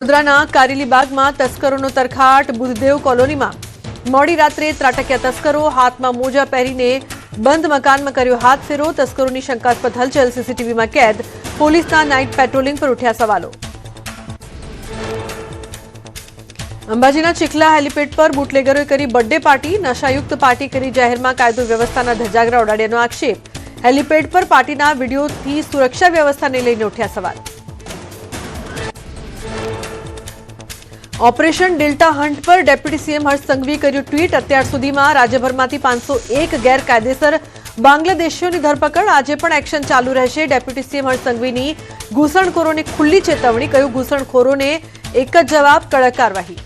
વડોદરાના કારેલીબાગમાં તસ્કરોનો તરખાટ। બુદ્ધદેવ કોલોનીમાં મોડી રાત્રે ત્રાટક્યા તસ્કરો। હાથમાં મોજા પહેરીને બંધ મકાનમાં કર્યો હાથફેરો। તસ્કરોની શંકાસ્પદ હલચલ સીસીટીવીમાં કેદ। પોલીસના નાઇટ પેટ્રોલિંગ પર ઉઠ્યા સવાલો। અંબાજીના ચીખલા હેલીપેડ પર બુટલેગરોએ કરી બર્થડે પાર્ટી। નશાયુક્ત પાર્ટી કરી જાહેરમાં કાયદો વ્યવસ્થાના ધજાગરા ઉડાડ્યાનો આક્ષેપ। હેલીપેડ પર પાર્ટીના વિડીયોથી સુરક્ષા વ્યવસ્થાને લઈને ઉઠ્યા સવાલ। ऑपरेशन डेल्टा हंट पर डेप्यूटी सीएम हर्ष संघवी कर्યું ट्वीट। અત્યાર સુધીમાં રાજ્યભરમાંથી 501 ગેરકાયદેસર બાંગ્લાદેશીઓની ધરપકડ। આજે પણ એક્શન ચાલુ રહેશે। ડેપ્યુટી સીએમ હર્ષ સંઘવીની ઘૂસણખોરોને ખુલ્લી ચેતવણી। કહ્યું ઘૂસણખોરોને એક જ જવાબ, કડક કાર્યવાહી।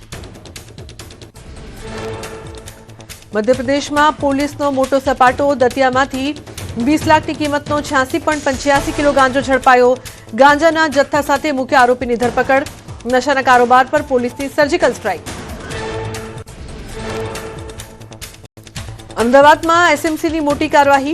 મધ્યપ્રદેશમાં પોલીસનો મોટો સપાટો। દતિયામાંથી 20 લાખની કિંમતનો 86.85 કિલો ગાંજો ઝડપાયો। ગાંજાના જથ્થા સાથે મુખ્ય આરોપીની ધરપકડ। नशाना कारोबार पर पुलिसनी सर्जिकल स्ट्राइक। अमदावादमां एसएमसीनी मोटी कार्यवाही।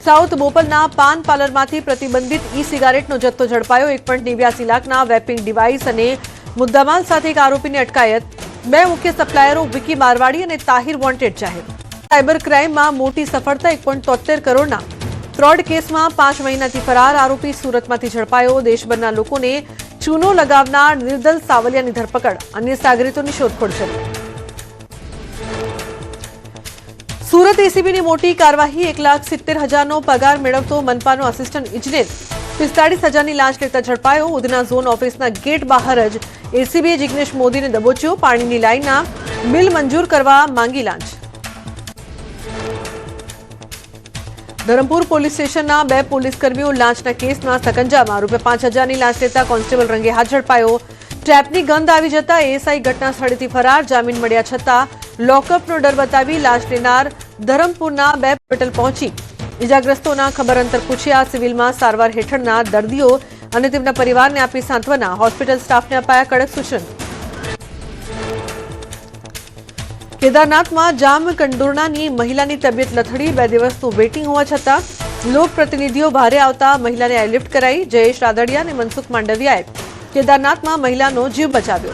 साउथ बोपलना पान पार्लरमांथी प्रतिबंधित ई सिगारेटनो जत्थो झड़पायो। 1.89 लाखना वेपिंग डिवाइस अने मुद्दामाल साथे एक आरोपीने अटकायत। बे मुख्य सप्लायरो विकी मारवाड़ी अने ताहिर वॉन्टेड जाहेर। साइबर क्राइममां मोटी सफलता। 1.73 करोड़ना फ्रॉड केसमां 5 महीनाथी फरार आरोपी सूरतमांथी झड़पायो। देशभરના લોકોને चूनो लगावनार निर्दल सावलियानी धरपकड़। अन्य सागरितोनी शोधखोळ शरू। सूरत एसीबीनी मोटी कार्यवाही। 1,70,000નો पगार मेळवतो मनपानो असिस्टंट इंजीनियर 45,000ની लांच लेता झड़पायो। उधना झोन ऑफिसना गेट बहार ज एसीबीए जिग्नेश मोदीने दबोच्यो। पाणीनी लाइनना बिल मंजूर करवा मांगी लांच। धरमपुर पोलीस स्टेशनना 2 पोलीसकर्मीओ लांचना केसमां सकंजामां। ₹5,000ની लांच लेता કોન્સ્ટેબલ रंगे हाथ झड़पायो। ट्रेपनी गंध આવી જતા एएसआई घटना स्थळेથી फरार। जामीन મળ્યા છતાં લોકઅપનો ડર બતાવી લાંચ લેનાર ધરમપુરના 2 હોસ્પિટલ પહોંચી ઇજાગ્રસ્તોના ખબર અંતર પૂછ્યા। સિવિલમાં સારવાર હેઠળના દર્દીઓ અને તેમના પરિવારને આપી સાંત્વના। હોસ્પિટલ સ્ટાફને અપાયા કડક સૂચન। केदारनाथमां जामकंडोरणानी महिलानी तबियत लथड़ी। 2 દિવસનું વેટિંગ હોવા છતાં લોકપ્રતિનિધિઓ ભારે આવતા મહિલાને એરલિફ્ટ કરાઈ। જયેશ રાદડિયા અને મનસુખ માંડવિયાએ કેદારનાથમાં મહિલાનો જીવ બચાવ્યો।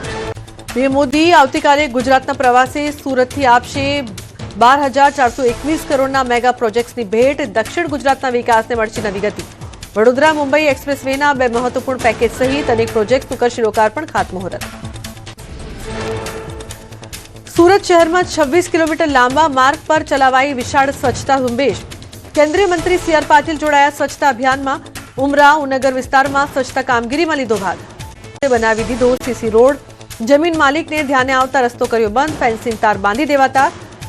પીએમ મોદી આવતીકાલે ગુજરાતના પ્રવાસે। સુરતથી આપશે 12,421 કરોડના મેગા પ્રોજેક્ટ્સની ભેટ। દક્ષિણ ગુજરાતના વિકાસને મળશે નવી ગતિ। વડોદરા મુંબઈ એક્સપ્રેસવેના 2 મહત્વપૂર્ણ પેકેજ સહિત અનેક પ્રોજેક્ટ્સનું કરશે લોકાર્પણ ખાતમુહૂર્ત। सूरत शहर में 26 किलोमीटर लांबा मार्ग पर चलावाई विशाल स्वच्छता झुंबेश। केंद्रीय मंत्री सीआर पाटिल जोड़ाया स्वच्छता अभियान में। उमराव नगर विस्तार में स्वच्छता कामगीरी में लीधो भाग। बनावी दीधो सीसी रोड। जमीन मालिक ने ध्याने आवता रस्तो कर्यो बंद। फेंसिंग तार बांधी देवाता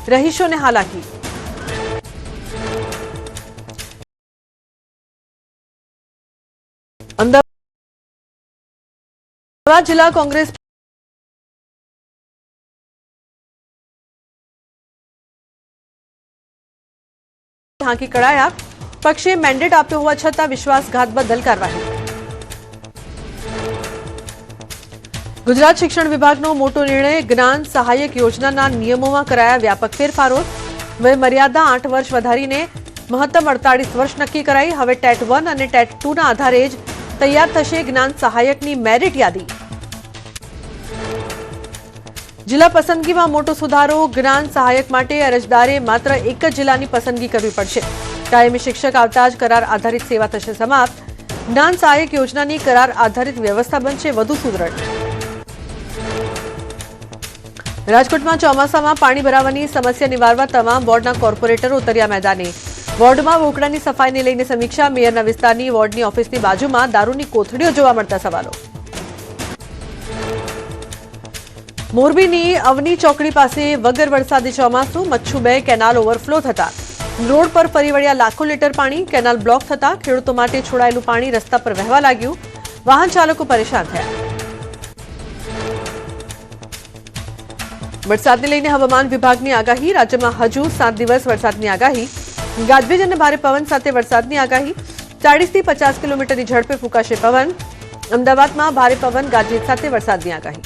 रहीशों ने हालाकी। अमदावाद जिला कांग्रेस हांकी कड़ाया। पक्षे मेन्डेट आप्यो होवा छतां विश्वासघात बदल कार्यवाही। गुजरात शिक्षण विभागनो मोटो निर्णय। ज्ञान सहायक योजनाना नियमोमां कराया व्यापक फेरफारो। वय मर्यादा 8 वर्ष वधारीने महत्तम 48 वर्ष नक्की कराई। हवे टेट 1 અને टेट 2 ना आधारे ज तैयार थशे ज्ञान सहायकनी मेरिट यादी। जिला पसंदगीमां मोटो सुधारो। ज्ञान सहायक माटे अरजदारे मात्र एक ज जिल्लानी पसंदगी करवी पड़शे। कायमी शिक्षक आवता ज करार आधारित सेवा थशे समाप्त। ज्ञान सहायक योजनानी करार आधारित व्यवस्था बनशे વધુ સુદૃઢ। રાજકોટમાં ચોમાસામાં પાણી ભરાવાની સમસ્યા નિવારવા તમામ વોર્ડના કોર્પોરેટરો ઉતર્યા મેદાને। વોર્ડમાં વોકડાની સફાઈને લઈને સમીક્ષા। મેયરના વિસ્તારની વોર્ડની ઓફિસની બાજુમાં દારૂની કોથળીઓ જોવા મળતા સવાલો। मोरबीनी अवनी चौकड़ी पासे वगर वरसादी ચોમાસું। मच्छू 2 केनाल ओवरफ्लो थता रोड पर फरी वळ्या लाखों लीटर पाणी। केनाल ब्लॉक थता खेडूतो माटे छोड़ायेलुं पाणी रस्ता पर वहेवा लाग्युं। वाहन चालको परेशान थया। वरसादने लईने हवामान विभागनी आगाही। राज्यमां हजू 7 દિવસ वरसादनी आगाही। गाजवीज अने भारे पवन साथे वरसादनी आगाही। 40 થી 50 કિલોમીટરની ઝડપે ફૂંકાશે પવન। અમદાવાદમાં ભારે પવન ગાજવીજ સાથે વરસાદની આગાહી।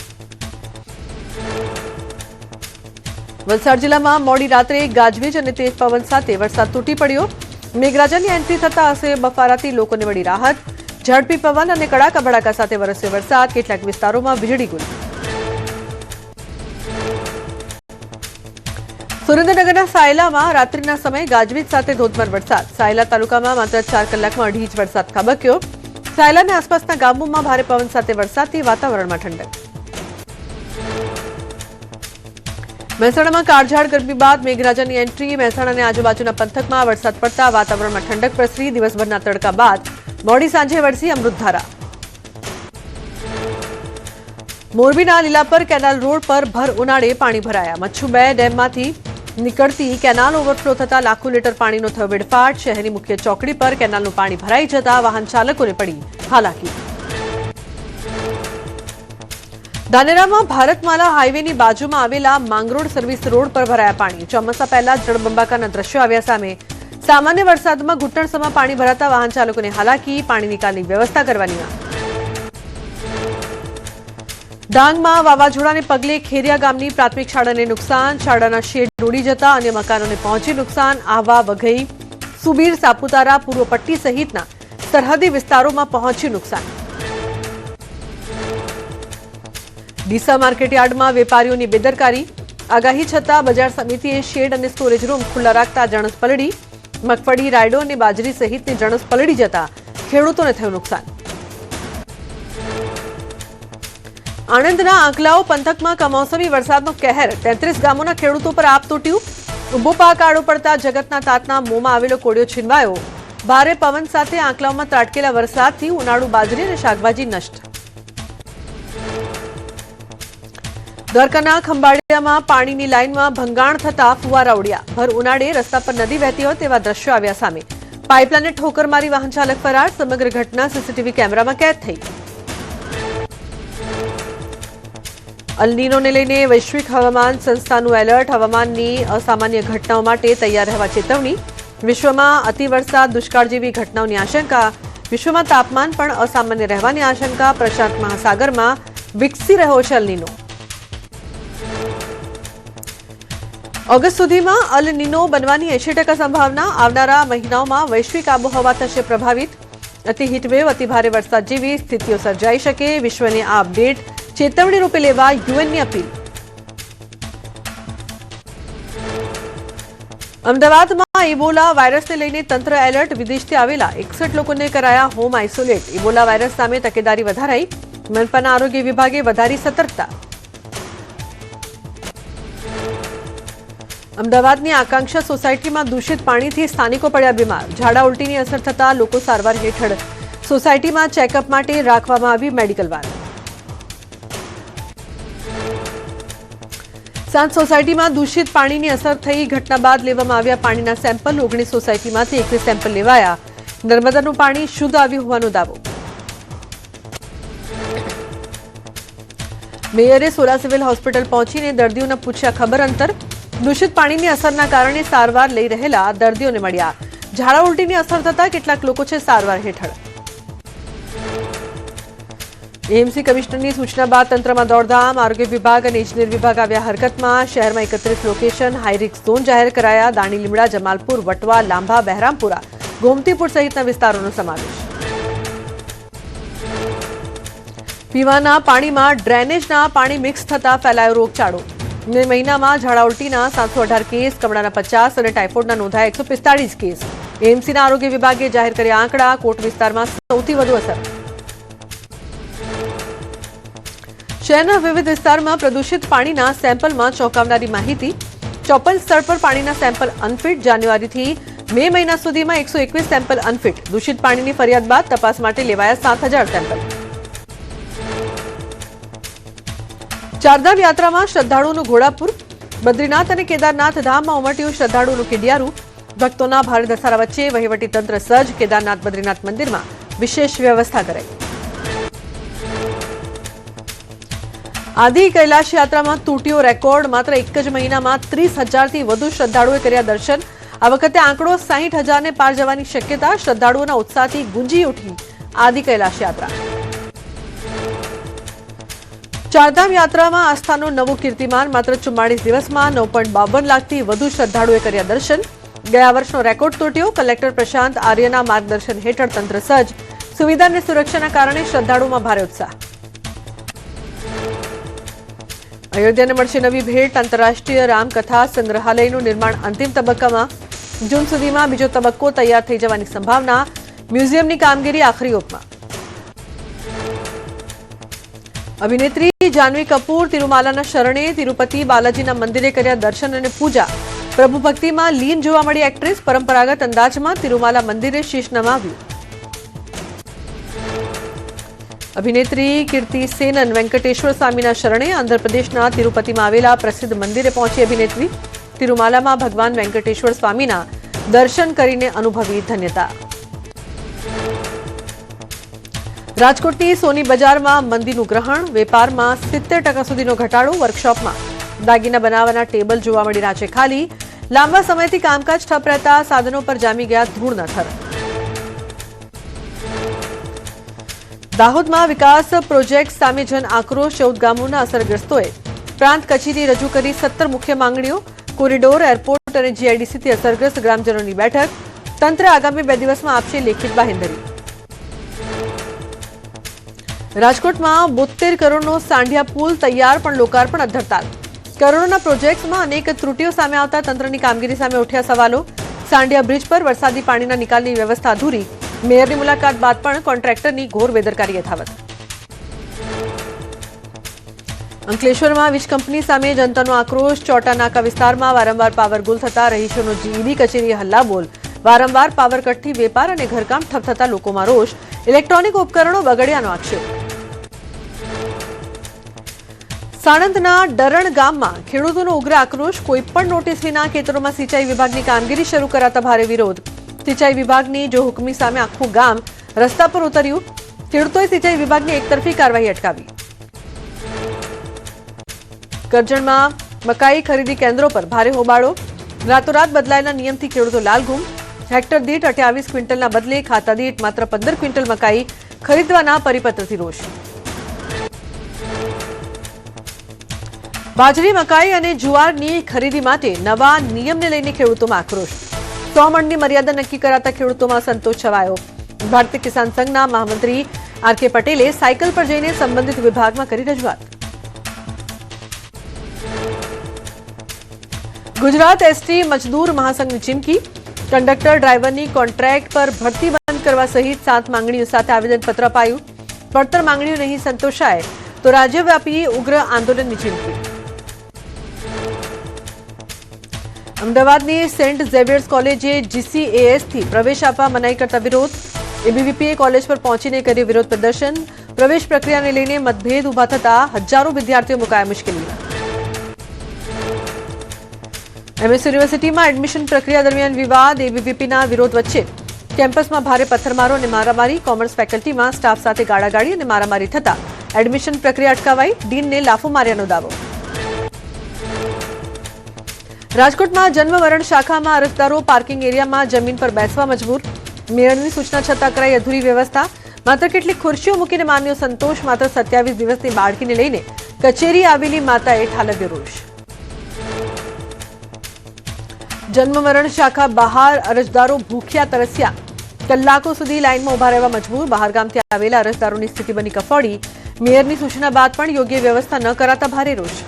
वलसाड जिल्लामां मोडी रात्रे गाजवीज અને તેજ પવન સાથે વરસાદ તૂટી પડ્યો। મેઘરાજાની એન્ટ્રી થતા હશે બફારાથી લોકોને મળી રાહત। ઝડપી પવન અને કડાકા ભડાકા સાથે વરસ્યો વરસાદ, કેટલાક વિસ્તારોમાં વીજળી ગુલ. સુરેન્દ્રનગરના સાયલામાં રાત્રિના સમયે ગાજવીજ સાથે ધોધમાર વરસાદ. સાયલા તાલુકામાં માત્ર 4 કલાકમાં 2.5 ઇંચ વરસાદ ખાબક્યો. સાયલા અને આસપાસના ગામોમાં ભારે પવન સાથે વરસાદથી વાતાવરણમાં ઠંડક. મહેસાણામાં કાળઝાળ ગરમી બાદ મેઘરાજાની એન્ટ્રી. મહેસાણા અને આજુબાજુના પંથકમાં વરસાદ પડતા વાતાવરણમાં ઠંડક પ્રસરી. દિવસભરના તડકા બાદ મોડી સાંજે વરસી અમૃતધારા. મોરબીના લીલાપર કેનાલ રોડ પર ભર ઉનાળે પાણી ભરાયા. મચ્છુ 2 ડેમમાંથી નીકળતી કેનાલ ઓવરફ્લો થતા લાખો લીટર પાણીનો થયો વેડફાટ. શહેરની મુખ્ય ચોકડી પર કેનાલનું પાણી ભરાઈ જતા વાહન ચાલકોને પડી હાલાકી. ધાનેરામાં ભારતમાલા હાઈવેની બાજુમાં આવેલા માંગરોળ સર્વિસ રોડ પર ભરાયા પાણી. ચોમાસા પહેલા જળબંબાકારના દ્રશ્યો આવ્યા સામે. સામાન્ય વરસાદમાં ઘૂંટણસમાં પાણી ભરાતા વાહન ચાલકોને હાલાકી. પાણી નિકાલની વ્યવસ્થા કરવાની માંગ. ડાંગમાં વાવાઝોડાને પગલે ખેરિયા ગામની પ્રાથમિક શાળાને નુકસાન. શાળાના શેડ ડૂબી જતા અન્ય મકાનોને પહોંચી નુકસાન. આહવા, વઘઈ, સુબીર, સાપુતારા, પૂર્વ પટ્ટી સહિતના સરહદી વિસ્તારોમાં પહોંચ્યું નુકસાન. ડીસા માર્કેટયાર્ડમાં વેપારીઓની બેદરકારી. આગાહી છતાં બજાર સમિતિએ શેડ અને સ્ટોરેજ રૂમ ખુલ્લા રાખતા જણસ પલળી. મગફળી, રાયડો અને બાજરી સહિતની જણસ પલળી જતા ખેડૂતોને થયું નુકસાન. આણંદના આંકલાઓ પંથકમાં કમોસમી વરસાદનો કહેર. 33 ગામોના ખેડૂતો પર આપ તૂટ્યું. ઉભો પાક આડો પડતા જગતના તાતના મોંમાં આવેલો કોળિયો છીનવાયો. ભારે પવન સાથે આંકલાઓમાં ત્રાટકેલા વરસાદથી ઉનાળુ બાજરી અને શાકભાજી નષ્ટ. દ્વારકાના ખંભાળિયામાં પાણીની લાઇનમાં ભંગાણ થતા ફુવારા ઉડ્યા. ભર ઉનાળે રસ્તા પર નદી વહેતી હોય તેવા દ્રશ્યો આવ્યા સામે. પાઇપલાઇનને ઠોકર મારી વાહન ચાલક ફરાર. સમગ્ર ઘટના સીસીટીવી કેમેરામાં કેદ થઈ. અલ નીનોને લઈને વૈશ્વિક હવામાન સંસ્થાનું એલર્ટ. હવામાનની અસામાન્ય ઘટનાઓ માટે તૈયાર રહેવા ચેતવણી. વિશ્વમાં અતિવરસાદ, દુષ્કાળ જેવી ઘટનાઓની આશંકા. વિશ્વમાં તાપમાન પણ અસામાન્ય રહેવાની આશંકા. પ્રશાંત મહાસાગરમાં વિકસી રહ્યો છે અલ નીનો. ઓગસ્ટ સુધીમાં અલ નીનો બનવાની 80% સંભાવના. આવનારા મહિનાઓમાં વૈશ્વિક આબોહવા થશે પ્રભાવિત. અતિ હીટવેવ, અતિ ભારે વરસાદ જેવી સ્થિતિઓ સર્જાઈ શકે. વિશ્વની આ અપડેટ ચેતવણી રૂપે લેવા યુએનની અપીલ. અમદાવાદમાં ઇબોલા વાયરસને લઈને તંત્ર એલર્ટ. વિદેશથી આવેલા 61 લોકોને કરાયા હોમ આઇસોલેટ. ઇબોલા વાયરસ સામે તકેદારી વધારાઈ. મનપાના આરોગ્ય વિભાગે વધારી સતર્કતા. અમદાવાદની આકાંક્ષા સોસાયટીમાં દૂષિત પાણીથી સ્થાનિકો પડ્યા બીમાર. ઝાડા ઉલટીની અસર થતા લોકો સારવાર હેઠળ સોસાયટીમાં ચેકઅપ માટે રાખવામાં આવી મેડિકલ વાન. સાંજ સોસાયટીમાં દૂષિત પાણીની અસર થઈ. ઘટના બાદ લેવામાં આવ્યા પાણીના સેમ્પલ. 19 સોસાયટીમાંથી 21 સેમ્પલ લેવાયા. નર્મદાનું પાણી શુદ્ધ આવ્યું હોવાનો દાવો. મેયરે સોલા સિવિલ હોસ્પિટલ પહોંચીને દર્દીઓને પૂછ્યા ખબર અંતર. દૂષિત પાણીની અસરના કારણે સારવાર લઈ રહેલા દર્દીઓને મળ્યા. ઝાડા ઉલટીની અસર થતા કેટલાક લોકો છે સારવાર હેઠળ. એએમસી કમિશનરની સૂચના બાદ તંત્રમાં દોડધામ. આરોગ્ય વિભાગ અને ઇજનેર વિભાગ આવ્યા હરકતમાં. શહેરમાં 31 લોકેશન હાઈ રિસ્ક ઝોન જાહેર કરાયા. દાણી લીમડા, જમાલપુર, વટવા, લાંભા, બહેરામપુરા, ગોમતીપુર સહિતના વિસ્તારોનો સમાવેશ. પીવાના પાણીમાં ડ્રેનેજના પાણી મિક્સ થતા ફેલાયો રોગચાળો. મે મહિનામાં ઝાડા ઉલટીના 718 કેસ, કમળાના 50 અને ટાઇફોઇડના નોંધાયા 145 કેસ. એએમસીના આરોગ્ય વિભાગે જાહેર કર્યા આંકડા. કોટ વિસ્તારમાં સૌથી વધુ અસર. શહેરના વિવિધ વિસ્તારમાં પ્રદૂષિત પાણીના સેમ્પલમાં ચોંકાવનારી માહિતી. 54 સ્થળ પર પાણીના સેમ્પલ અનફિટ. જાન્યુઆરીથી મે મહિના સુધીમાં 121 સેમ્પલ અનફિટ. દૂષિત પાણીની ફરિયાદ બાદ તપાસ માટે લેવાયા 7000 સેમ્પલ. ચારધામ યાત્રામાં શ્રદ્ધાળુઓનું ઘોડાપુર. બદ્રીનાથ અને કેદારનાથ ધામમાં ઉમટ્યું શ્રદ્ધાળુઓનું કિડિયારું. ભક્તોના ભારે ધસારા વચ્ચે વહીવટીતંત્ર સજ્જ. કેદારનાથ બદ્રીનાથ મંદિરમાં વિશેષ વ્યવસ્થા કરાઈ. આદિ કૈલાશ યાત્રામાં તૂટ્યો રેકોર્ડ. માત્ર એક જ મહિનામાં 30,000થી વધુ શ્રદ્ધાળુઓએ કર્યા દર્શન. આ વખતે આંકડો 60,000ને પાર જવાની શક્યતા. શ્રદ્ધાળુઓના ઉત્સાહથી ગુંજી ઉઠી આદિ કૈલાશ યાત્રા. ચારધામ યાત્રામાં આસ્થાનો નવો કીર્તિમાન. માત્ર 44 દિવસમાં 9.52 લાખથી વધુ શ્રદ્ધાળુઓએ કર્યા દર્શન. ગયા વર્ષનો રેકોર્ડ તૂટ્યો. કલેક્ટર પ્રશાંત આર્યના માર્ગદર્શન હેઠળ તંત્ર સજ્જ. સુવિધા અને સુરક્ષાના કારણે શ્રદ્ધાળુઓમાં ભારે ઉત્સાહ. અયોધ્યાને મળશે નવી ભેટ. આંતરરાષ્ટ્રીય રામકથા સંગ્રહાલયનું નિર્માણ અંતિમ તબક્કામાં. જૂન સુધીમાં બીજો તબક્કો તૈયાર થઈ જવાની સંભાવના. મ્યુઝિયમની કામગીરી આખરી ઓપમાં. અભિનેત્રી જાહ્નવી કપૂર તિરુમાલાના શરણે તિરુપતિ બાલાજીના મંદિરે કર્યા દર્શન અને પૂજા. પ્રભુ ભક્તિમાં લીન જોવા મળી એક્ટ્રેસ. પરંપરાગત અંદાજમાં તિરુમાલા મંદિરે શીશ નમાવ્યું. અભિનેત્રી કીર્તિ સેનન વેંકટેશ્વર સ્વામીના શરણે આંધ્રપ્રદેશના તિરુપતિમાં આવેલા પ્રસિદ્ધ મંદિરે પહોંચી. અભિનેત્રી તિરુમાલામાં ભગવાન વેંકટેશ્વર સ્વામીના દર્શન કરીને અનુભવી ધન્યતા. રાજકોટની સોની બજારમાં મંદીનું ગ્રહણ. વેપારમાં 70% સુધીનો ઘટાડો. વર્કશોપમાં દાગીના બનાવવાના ટેબલ જોવા મળી રહ્યા છે ખાલી. લાંબા સમયથી કામકાજ ઠપ રહેતા સાધનો પર જામી ગયા ધૂળના થર. દાહોદમાં વિકાસ પ્રોજેક્ટ સામે જન આક્રોશ. 14 ગામોના અસરગ્રસ્તોએ પ્રાંત કચેરી રજૂ કરી 17 મુખ્ય માંગણીઓ. કોરિડોર, એરપોર્ટ અને જીઆઈડીસીથી અસરગ્રસ્ત ગ્રામજનોની બેઠક. તંત્ર આગામી 2 દિવસમાં આપશે લેખિત બાહેંધરી. રાજકોટમાં 72 કરોડનો સાંઢિયા પુલ તૈયાર પણ લોકાર્પણ અધ્ધરતાલ. કરોડોના પ્રોજેક્ટ્સમાં અનેક ત્રુટીઓ સામે આવતા તંત્રની કામગીરી સામે ઉઠ્યા સવાલો. સાંઢિયા બ્રિજ પર વરસાદી પાણીના નિકાલની વ્યવસ્થા અધૂરી. મેયરની મુલાકાત બાદ પણ કોન્ટ્રાક્ટરની ઘોર બેદરકારી યથાવત. અંકલેશ્વરમાં વીજ કંપની સામે જનતાનો આક્રોશ. ચોટા નાકા વિસ્તારમાં વારંવાર પાવર ગુલ થતા રહીશોનો જીઈબી કચેરીએ હલ્લાબોલ. વારંવાર પાવર કટથી વેપાર અને ઘરકામ ઠપ થતા લોકોમાં રોષ. ઇલેક્ટ્રોનિક ઉપકરણો બગડ્યાનો આક્ષેપ. સાણંદના ડરણ ગામમાં ખેડૂતોનો ઉગ્ર આક્રોશ. કોઈપણ નોટિસ વિના ખેતરોમાં સિંચાઈ વિભાગની કામગીરી શરૂ કરાતા ભારે વિરોધ. સિંચાઈ વિભાગની જો હુકમી સામે આખું ગામ રસ્તા પર ઉતર્યું. ખેડૂતોએ સિંચાઈ વિભાગની એકતરફી કાર્યવાહી અટકાવી. કરજણમાં મકાઈ ખરીદી કેન્દ્રો પર ભારે હોબાળો. રાતોરાત બદલાયેલા નિયમથી ખેડૂતો લાલઘુમ. હેક્ટર દીઠ 28 ક્વિન્ટલના બદલે ખાતા દીઠ માત્ર 15 ક્વિન્ટલ મકાઈ ખરીદવાના પરિપત્રથી રોષ. બાજરી, મકાઈ અને જુવારની ખરીદી માટે નવા નિયમને લઈને ખેડૂતોમાં આક્રોશ. 100 મણની મર્યાદા નક્કી કરાતા ખેડૂતોમાં સંતોષ છવાયો. ભારતીય કિસાન સંઘના મહામંત્રી આર.કે. પટેલે સાયકલ પર જઈને સંબંધિત વિભાગમાં કરી રજૂઆત. ગુજરાત એસટી મજદૂર મહાસંઘની ચીમકી. કંડક્ટર, ડ્રાઈવરની કોન્ટ્રાક્ટ પર ભરતી બંધ કરવા સહિત 7 માંગણીઓ સાથે આવેદનપત્ર અપાયું. પડતર માંગણીઓ નહીં સંતોષાય તો રાજ્યવ્યાપી ઉગ્ર આંદોલનની ચીમકી. અમદાવાદની સેન્ટ ઝેવિયર્સ કોલેજે જીસીએએસથી પ્રવેશ આપવા મનાઈ કરતા વિરોધ. એબીવીપીએ કોલેજ પર પહોંચીને કર્યું વિરોધ પ્રદર્શન. પ્રવેશ પ્રક્રિયાને લઈને મતભેદ ઉભા થતા હજારો વિદ્યાર્થીઓ મુકાયા મુશ્કેલીમાં. એમએસ યુનિવર્સિટીમાં એડમિશન પ્રક્રિયા દરમિયાન વિવાદ. એબીવીપીના વિરોધ વચ્ચે કેમ્પસમાં ભારે પથ્થરમારો અને મારામારી. કોમર્સ ફેકલ્ટીમાં સ્ટાફ સાથે ગાળાગાળી અને મારામારી થતા એડમિશન પ્રક્રિયા અટકાવાઈ. ડીનને લાફો માર્યાનો દાવો. રાજકોટમાં જન્મમરણ શાખામાં અરજદારો પાર્કિંગ એરિયામાં જમીન પર બેસવા મજબૂર. મેયરની સૂચના છતાં કરાઈ અધૂરી વ્યવસ્થા. માત્ર કેટલીક ખુરશીઓ મૂકીને માન્યો સંતોષ. માત્ર 27 દિવસની બાળકીને લઈને કચેરી આવેલી માતાએ ઠાલવ્યો રોષ. જન્મમરણ શાખા બહાર અરજદારો ભૂખ્યા તરસ્યા. કલાકો સુધી લાઇનમાં ઉભા રહેવા મજબૂર. બહારગામથી આવેલા અરજદારોની સ્થિતિ બની કફોડી. મેયરની સૂચના બાદ પણ યોગ્ય વ્યવસ્થા ન કરાતા ભારે રોષ.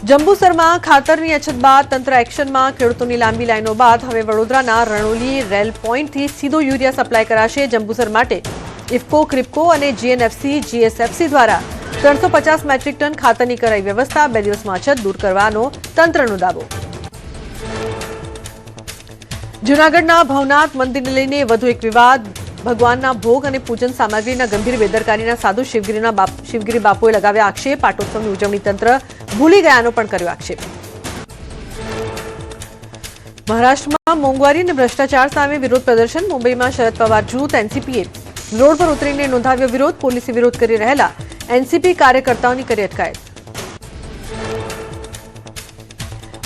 જંબુસરમાં ખાતરની અછત બાદ તંત્ર એક્શનમાં. ખેડૂતોની લાંબી લાઈનો બાદ હવે વડોદરાના રણોલી રેલ પોઈન્ટથી સીધો યુરિયા સપ્લાય કરાશે. જંબુસર માટે ઇફકો, ક્રિપ્કો અને જીએનએફસી, જીએસએફસી દ્વારા 350 મેટ્રિક ટન ખાતરની કરાઈ વ્યવસ્થા. 2 દિવસમાં અછત દૂર કરવાનો તંત્રનો દાવો. જૂનાગઢના ભવનાથ મંદિરને લઈને વધુ એક વિવાદ. ભગવાનના ભોગ અને પૂજન સામગ્રીના ગંભીર બેદરકારીના સાધુ શિવગીરી બાપુએ લગાવ્યા આક્ષેપ. પાટોત્સવની ઉજવણી તંત્ર ભૂલી ગયાનો પણ કર્યો આક્ષેપ. મહારાષ્ટ્રમાં મોંઘવારી અને ભ્રષ્ટાચાર સામે વિરોધ પ્રદર્શન. મુંબઈમાં શરદ પવાર જૂથ એનસીપીએ રોડ પર ઉતરીને નોંધાવ્યો વિરોધ. પોલીસે વિરોધ કરી રહેલા એનસીપી કાર્યકર્તાઓની કરી અટકાયત.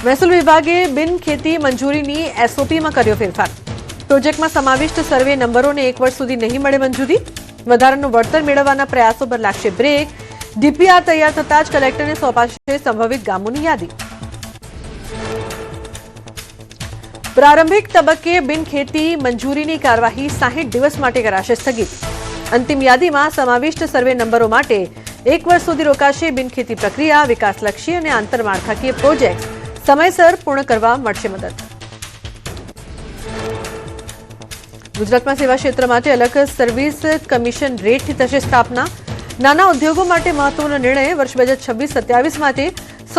મહેસૂલ વિભાગે બિન ખેતી મંજૂરીની એસઓપીમાં કર્યો ફેરફાર. પ્રોજેક્ટમાં સમાવિષ્ટ સર્વે નંબરોને 1 વર્ષ સુધી નહીં મળે મંજૂરી. વધારાનું વળતર મેળવવાના પ્રયાસો પર લાગશે બ્રેક. ડીપીઆર તૈયાર થતાં જ કલેક્ટરને સોંપાશે સંભવિત ગામોની યાદી. પ્રારંભિક તબક્કે બિનખેતી મંજૂરીની કાર્યવાહી 60 દિવસ માટે કરાશે સ્થગિત. અંતિમ યાદીમાં સમાવિષ્ટ સર્વે નંબરો માટે 1 વર્ષ સુધી રોકાશે બિનખેતી પ્રક્રિયા. વિકાસલક્ષી અને આંતરમાળખાકીય પ્રોજેક્ટ સમયસર પૂર્ણ કરવા મળશે મદદ. ગુજરાતમાં સેવા ક્ષેત્ર માટે અલગ સર્વિસ કમિશન રેટથી થશે સ્થાપના. નાના ઉદ્યોગો માટે મહત્વનો નિર્ણય. વર્ષ 2026-27 માટે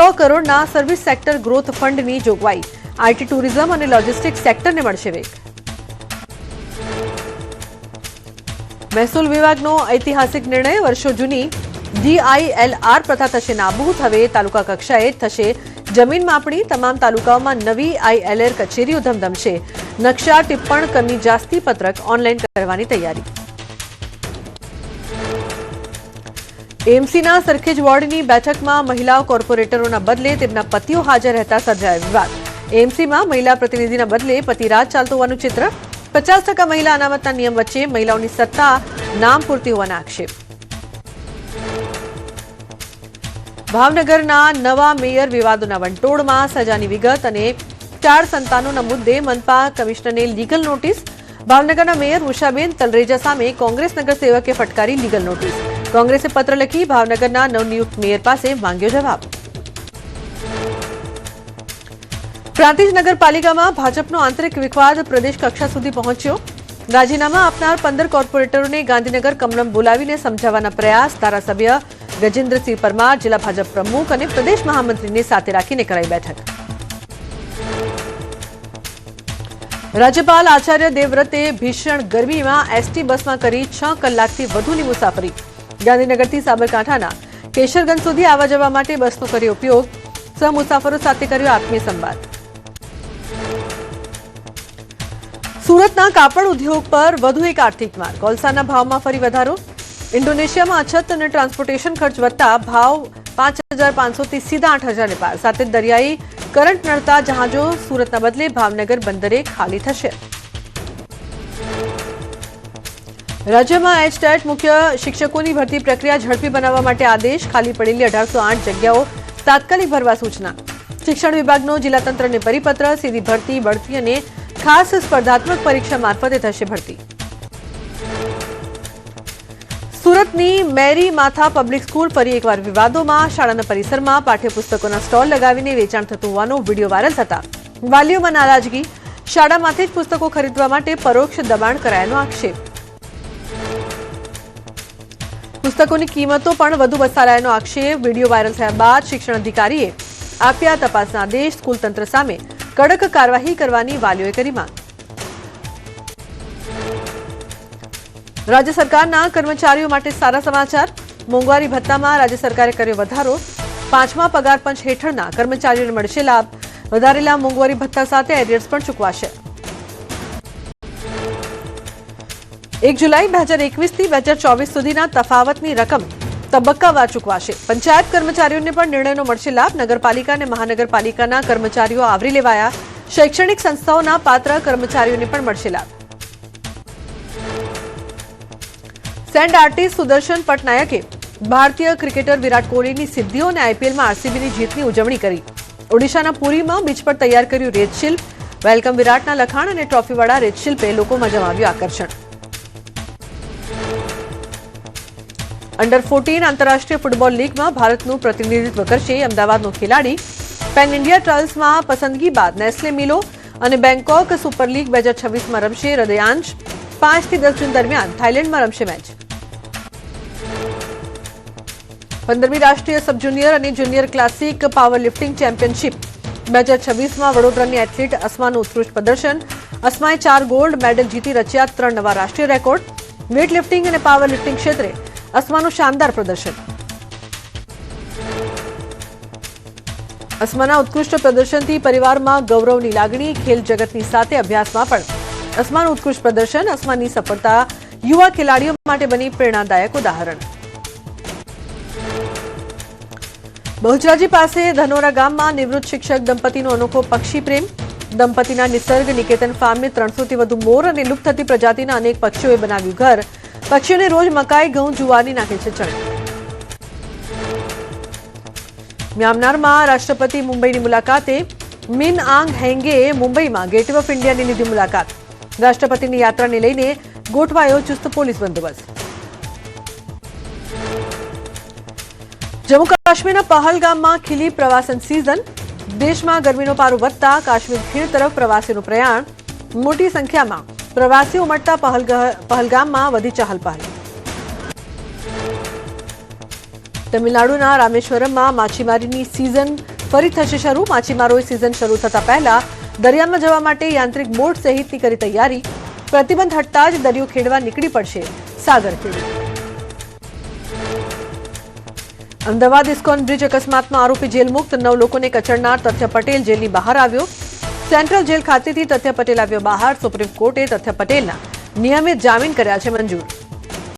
100 કરોડના સર્વિસ સેક્ટર ગ્રોથ ફંડની જોગવાઈ. આઈટી, ટુરિઝમ અને લોજિસ્ટિક્સ સેક્ટરને મળશે વેગ. મહેસૂલ વિભાગનો ઐતિહાસિક નિર્ણય. વર્ષો જૂની DILR પ્રથા થશે નાબૂદ. હવે તાલુકા કક્ષાએ થશે જમીન માપણી. તમામ તાલુકાઓમાં નવી ILR કચેરીઓ ધમધમશે. નકશા, ટિપ્પણ, કમી જાસ્તી પત્રક ઓનલાઈન કરવાની તૈયારી. એમસીના સરખેજ વોર્ડની બેઠકમાં મહિલાઓ કોર્પોરેટરોના બદલે તેમના પતિઓ હાજર રહેતા સર્જાયો વિવાદ. એમસીમાં મહિલા પ્રતિનિધિના બદલે પતિ રાજ ચાલતો હોવાનું ચિત્ર. 50% મહિલા અનામતના નિયમ વચ્ચે મહિલાઓની સત્તા નામ પૂરતી હોવાના આક્ષેપ. ભાવનગરના નવા મેયર વિવાદોના વંટોળમાં. સજાની વિગત અને 4 સંતાનોના મુદ્દે મનપા કમિશનરને લીગલ નોટિસ. ભાવનગરના મેયર ઉષાબેન તલરેજા સામે કોંગ્રેસ નગરસેવકે ફટકારી લીગલ નોટિસ. કોંગ્રેસે પત્ર લખી ભાવનગરના નવનિયુક્ત મેયર પાસે માંગ્યો જવાબ. પ્રાંતિજ નગરપાલિકામાં ભાજપનો આંતરિક વિવાદ પ્રદેશ કક્ષા સુધી પહોંચ્યો. રાજીનામા આપનાર 15 કોર્પોરેટરોને ગાંધીનગર કમલમ બોલાવીને સમજાવવાના પ્રયાસ. ધારાસભ્ય ગજેન્દ્રસિંહ પરમાર, જિલ્લા ભાજપ પ્રમુખ અને પ્રદેશ મહામંત્રીને સાથે રાખીને કરાઈ બેઠક. રાજ્યપાલ આચાર્ય દેવવ્રતે ભીષણ ગરમીમાં એસટી બસમાં કરી 6 કલાકથી વધુની મુસાફરી. ગાંધીનગરથી સાબરકાંઠાના કેશરગંજ સુધી આવવા જવા માટે બસનો કર્યો ઉપયોગ. સહમુસાફરો સાથે કર્યો આત્મીય સંવાદ. સુરતના કાપડ ઉદ્યોગ પર વધુ એક આર્થિક માર. કોલસાના ભાવમાં ફરી વધારો. ઇન્ડોનેશિયામાં અછત અને ટ્રાન્સપોર્ટેશન ખર્ચ વધતા ભાવ 5,500 થી સીધા 8,000 પાર. સાથે દરિયાઈ કરંટ નડતા જહાજો સુરતના બદલે ભાવનગર બંદરે ખાલી થશે. રાજ્યમાં એચટેટ મુખ્ય શિક્ષકોની ભરતી પ્રક્રિયા ઝડપી બનાવવા માટે આદેશ. ખાલી પડેલી 1808 જગ્યાઓ તાત્કાલિક ભરવા સૂચના. શિક્ષણ વિભાગનો જિલ્લા તંત્રને પરિપત્ર. સીધી ભરતી, બઢતી અને ખાસ સ્પર્ધાત્મક પરીક્ષા મારફતે થશે ભરતી. સુરતની મેરી માથા પબ્લિક સ્કૂલ ફરી એકવાર વિવાદોમાં. શાળાના પરિસરમાં પાઠ્યપુસ્તકોના સ્ટોલ લગાવીને વેચાણ થતું હોવાનો વિડીયો વાયરલ થતા વાલીઓમાં નારાજગી. શાળામાંથી જ પુસ્તકો ખરીદવા માટે પરોક્ષ દબાણ કરાયાનો આક્ષેપ. પુસ્તકોની કિંમતો પણ વધુ વસારાયાનો આક્ષેપ. વિડીયો વાયરલ થયા બાદ શિક્ષણ અધિકારીએ આપ્યા તપાસના આદેશ. સ્કૂલ તંત્ર સામે કડક કાર્યવાહી કરવાની વાલીઓએ કરી માંગ. રાજ્ય સરકારના કર્મચારીઓ માટે સારા સમાચાર. મોંઘવારી ભથ્થામાં રાજ્ય સરકારે કર્યો વધારો. 5મા પગાર પંચ હેઠળના કર્મચારીઓને મળશે લાભ. વધારેલા મોંઘવારી ભથ્થા સાથે એરિયર્સ પણ ચૂકવાશે. 1 જુલાઈ 2021 થી 2024 સુધીના તફાવતની રકમ તબક્કાવાર ચૂકવાશે. પંચાયત કર્મચારીઓને પણ નિર્ણયનો મળશે લાભ. નગરપાલિકા અને મહાનગરપાલિકાના કર્મચારીઓ આવરી લેવાયા. શૈક્ષણિક સંસ્થાઓના પાત્ર કર્મચારીઓને પણ મળશે લાભ. સેન્ડ આર્ટિસ્ટ સુદર્શન પટનાયકે ભારતીય ક્રિકેટર વિરાટ કોહલીની સિદ્ધિઓ અને આઈપીએલમાં આરસીબીની જીતની ઉજવણી કરી. ઓડિશાના પુરીમાં બીચ પર તૈયાર કર્યું રેતશિલ્પ. વેલકમ વિરાટના લખાણ અને ટ્રોફીવાળા રેતશિલ્પે લોકોમાં જમાવ્યું આકર્ષણ. અંડર 14 આંતરરાષ્ટ્રીય ફૂટબોલ લીગમાં ભારતનું પ્રતિનિધિત્વ કરશે અમદાવાદનો ખેલાડી. પેન ઇન્ડિયા ટ્રાયલ્સમાં પસંદગી બાદ નેસ્લે મિલો અને બેંકોક સુપર લીગ 2026માં રમશે. હૃદયાંશ 5 થી 10 જૂન દરમિયાન થાઇલેન્ડમાં રમશે મેચ. 15મી રાષ્ટ્રીય સબ જુનિયર અને junior classic power lifting championship 2026માં વડોદરાની એથ્લીટ અસ્માનું ઉત્કૃષ્ટ પ્રદર્શન. અસ્માએ 4 ગોલ્ડ મેડલ જીતી રચ્યા 3 નવા રાષ્ટ્રીય રેકોર્ડ. વેઇટ લિફ્ટિંગ અને પાવર લિફ્ટિંગ ક્ષેત્રે અસ્માનું શાનદાર પ્રદર્શન. અસ્માના ઉત્કૃષ્ટ પ્રદર્શનથી પરિવારમાં ગૌરવની લાગણી. ખેલ જગતની સાથે અભ્યાસમાં પણ અસ્માનું ઉત્કૃષ્ટ પ્રદર્શન. અસ્માની સફળતા યુવા ખેલાડીઓ માટે બની પ્રેરણાદાયક ઉદાહરણ. બહુચરાજી પાસે ધનોરા ગામમાં નિવૃત્ત શિક્ષક દંપતીનો અનોખો પક્ષી પ્રેમ. દંપતીના નિસર્ગ નિકેતન ફાર્મને 300 થી વધુ મોર અને લુપ્ત થતી પ્રજાતિના અનેક પક્ષીઓએ બનાવ્યું ઘર. પક્ષીઓને રોજ મકાઈ, ઘઉં, જુવારની નાખે છે ચણ. મ્યાનમારમાં રાષ્ટ્રપતિ મુંબઈની મુલાકાતે. મિન આંગ હેંગે મુંબઈમાં ગેટવે ઓફ ઇન્ડિયાની લીધી મુલાકાત. રાષ્ટ્રપતિની યાત્રાને લઈને ગોઠવાયો ચુસ્ત પોલીસ બંદોબસ્ત. જમ્મુ કાશ્મીરના પહલગામમાં ખીલી પ્રવાસન સિઝન. દેશમાં ગરમીનો પારો વધતા કાશ્મીર ખીણ તરફ પ્રવાસીઓનું પ્રયાણ. મોટી સંખ્યામાં પ્રવાસીઓ ઉમટતા પહલગામમાં વધી ચહલપહલ. તમિલનાડુના રામેશ્વરમમાં માછીમારીની સિઝન ફરી થશે શરૂ. માછીમારોએ સિઝન શરૂ થતા પહેલા દરિયામાં જવા માટે યાંત્રિક બોટ સહિતની કરી તૈયારી. પ્રતિબંધ હટતા જ દરિયો ખેડવા નીકળી પડશે સાગર ખેડૂત. અમદાવાદ ઇસ્કોન બ્રિજ અકસ્માતમાં આરોપી જેલ મુક્ત. 9 લોકોને કચડનાર તથ્ય પટેલ જેલની બહાર આવ્યો. સેન્ટ્રલ જેલ ખાતેથી તથ્ય પટેલ આવ્યો બહાર. સુપ્રીમ કોર્ટે તથ્ય પટેલના નિયમિત જામીન કર્યા છે મંજૂર.